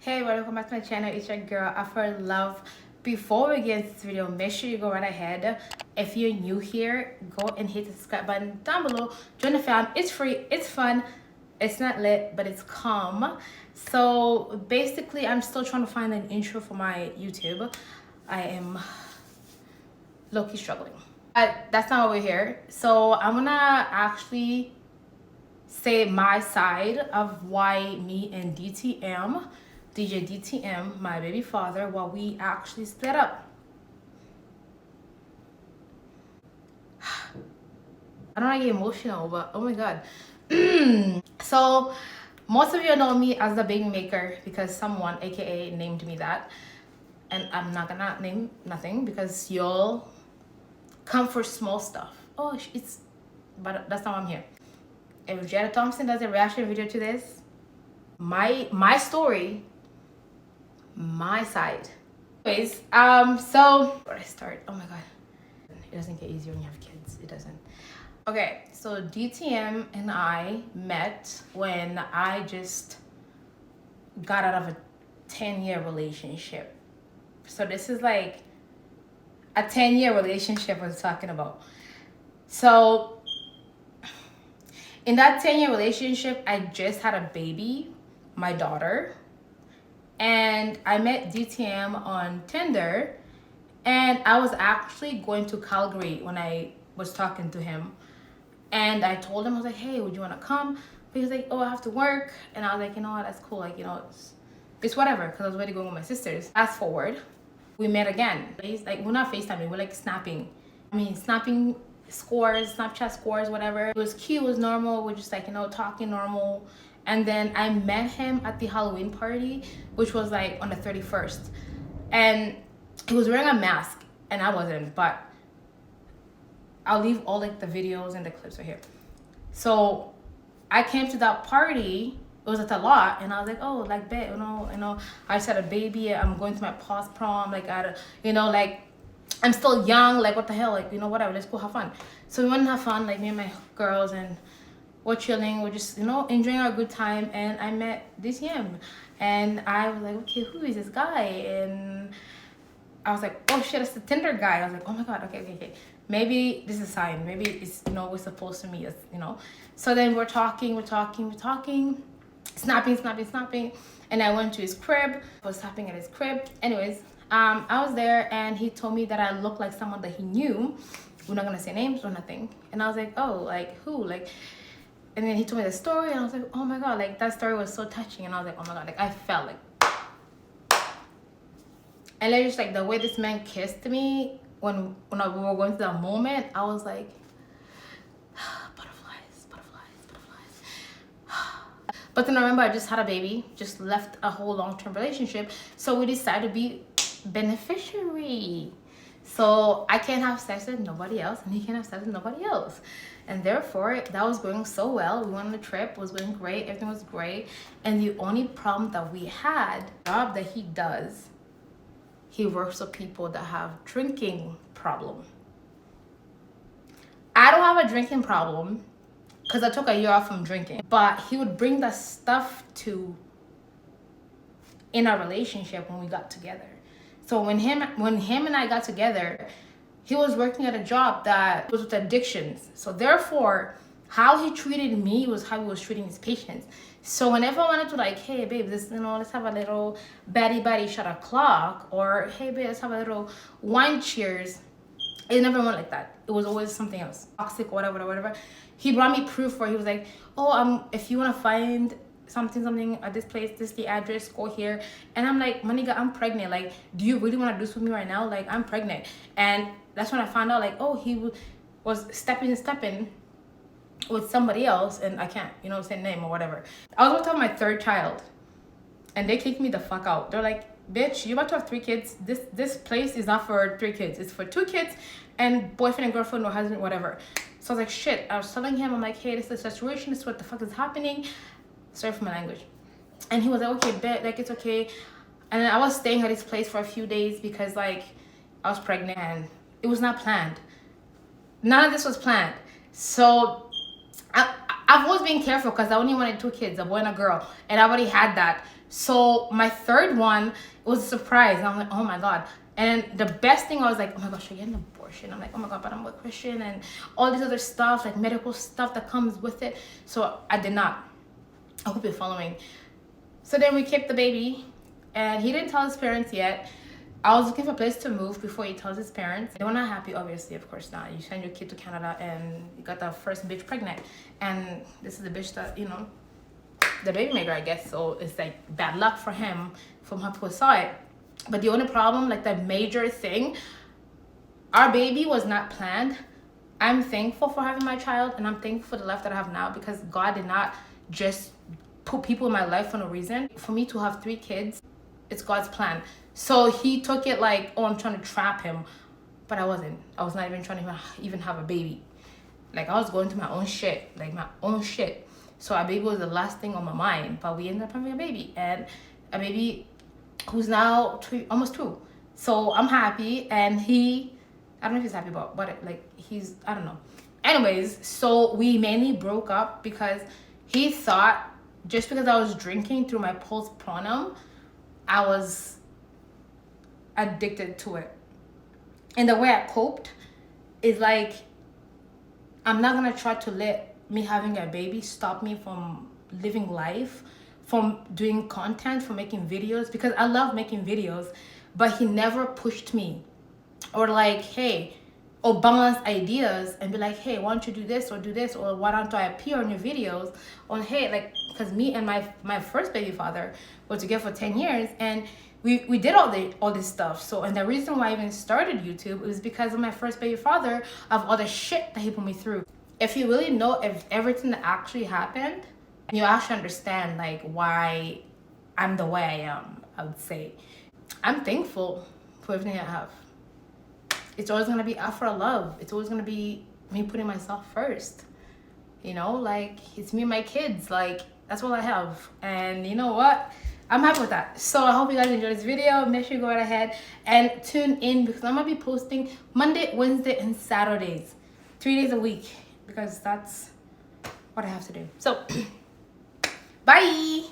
Hey, welcome back to my channel. It's your girl Afrolov. Before we get into this video, make sure you go right ahead. If you're new here, go and hit the subscribe button down below. Join the fam. It's free, it's fun, it's not lit, but it's calm. So basically, I'm still trying to find an intro for my YouTube. I am low-key struggling. That's not why we're here. So I'm gonna actually say my side of why me and DJ DTM, my baby father, why we actually split up. I don't want to get emotional, but oh my god. So most of you know me as the baby maker because someone, aka, named me that, and I'm not gonna name nothing because y'all come for small stuff. Oh, but that's not why I'm here. If Jada Thompson does a reaction video to this, my story, my side. Anyways, so where I start? Oh my god, it doesn't get easier when you have kids. It doesn't. Okay, so DTM and I met when I just got out of a 10-year relationship. So this is like a 10-year relationship I was talking about. So in that 10-year relationship, I just had a baby, my daughter. And I met DTM on Tinder, and I was actually going to Calgary when I was talking to him. And I told him, I was like, hey, would you want to come? But he was like, oh, I have to work. And I was like, you know what, that's cool. Like, you know, it's whatever, because I was ready to go with my sisters. Fast forward, we met again. Like, we're not FaceTiming, we're like snapping. Snapping scores, Snapchat scores, whatever. It was cute, it was normal. We're just like, you know, talking normal. And then I met him at the Halloween party, which was like on the 31st. And he was wearing a mask and I wasn't, but I'll leave all like the videos and the clips right here. So I came to that party, it was at a lot, and I was like, oh, like, bet, you know, I just had a baby, I'm going to my post prom, like, like, I'm still young, like, what the hell, like, you know, whatever, let's go have fun. So we went and have fun, like, me and my girls, and we're chilling, we're just, you know, enjoying our good time. And I met DTM and I was like, okay, who is this guy? And I was like, oh shit, it's the Tinder guy. I was like, oh my god, okay, maybe this is a sign, maybe it's, you know, we're supposed to meet, you know. So then we're talking, snapping, and I went to his crib. I was snapping at his crib. Anyways, I was there and he told me that I looked like someone that he knew. We're not gonna say names or nothing. And I was like, oh, like who? Like, and then he told me the story, and I was like, oh my god, like, that story was so touching. And I was like, oh my god, like, I felt like, and then just like the way this man kissed me when we were going through that moment, I was like, butterflies. But then I remember I just had a baby, just left a whole long-term relationship, so we decided to be beneficiary. So I can't have sex with nobody else, and he can't have sex with nobody else. And therefore, that was going so well. We went on a trip, it was going great, everything was great. And the only problem that we had, the job that he does, he works with people that have drinking problem. I don't have a drinking problem because I took a year off from drinking. But he would bring that stuff in our relationship when we got together. So when him and I got together, he was working at a job that was with addictions. So therefore, how he treated me was how he was treating his patients. So whenever I wanted to, like, hey babe, this, you know, let's have a little baddie shot o'clock, or hey babe, let's have a little wine cheers, it never went like that. It was always something else, toxic, whatever. He brought me proof where he was like, oh, if you want to find something at this place, this is the address, go here. And I'm like, my nigga, I'm pregnant. Like, do you really want to do this with me right now? Like, I'm pregnant. And that's when I found out, like, oh, he was stepping with somebody else, and I can't, you know, say name or whatever. I was about to have my third child, and they kicked me the fuck out. They're like, bitch, you're about to have 3 kids. This place is not for 3 kids. It's for 2 kids and boyfriend and girlfriend or husband, whatever. So I was like, shit. I was telling him, I'm like, hey, this is the situation. This is what the fuck is happening. Sorry for my language. And he was like, okay, bet, like, it's okay. And then I was staying at his place for a few days because, like, I was pregnant and it was not planned. None of this was planned. So I've always been careful because I only wanted 2 kids, a boy and a girl, and I already had that. So my third one, it was a surprise. And I'm like, oh my God. And the best thing, I was like, oh my gosh, I get an abortion. I'm like, oh my God, but I'm a Christian and all this other stuff, like medical stuff that comes with it. So I did not. I hope you're following. So then we kept the baby, and he didn't tell his parents yet. I was looking for a place to move before he tells his parents. They were not happy, obviously, of course not. You send your kid to Canada and you got the first bitch pregnant. And this is the bitch that, you know, the baby maker, I guess. So it's like bad luck for him from how people saw it. But the only problem, like the major thing, our baby was not planned. I'm thankful for having my child, and I'm thankful for the life that I have now, because God did not just put people in my life for no reason. For me to have 3 kids, it's God's plan. So he took it like, oh, I'm trying to trap him. But I wasn't. I was not even trying to even have a baby. Like, I was going through my own shit. Like, my own shit. So a baby was the last thing on my mind. But we ended up having a baby. And a baby who's now almost 2. So I'm happy. And I don't know if he's happy about, but like, I don't know. Anyways, so we mainly broke up because he thought just because I was drinking through my postpartum, I was addicted to it. And the way I coped is like, I'm not gonna try to let me having a baby stop me from living life, from doing content, from making videos, because I love making videos. But he never pushed me or like, hey, or balance ideas and be like, hey, why don't you do this, or why don't I appear on your videos on, hey, like, because me and my first baby father were together for 10 years, and we did all this stuff. So, and the reason why I even started YouTube was because of my first baby father, of all the shit that he put me through. If you really know if everything that actually happened, you actually understand like why I'm the way I am. I would say I'm thankful for everything I have. It's always gonna be Afro love. It's always gonna be me putting myself first. You know, like, it's me and my kids. Like, that's all I have. And you know what? I'm happy with that. So I hope you guys enjoyed this video. Make sure you go right ahead and tune in, because I'm gonna be posting Monday, Wednesday, and Saturdays, 3 days a week, because that's what I have to do. So bye.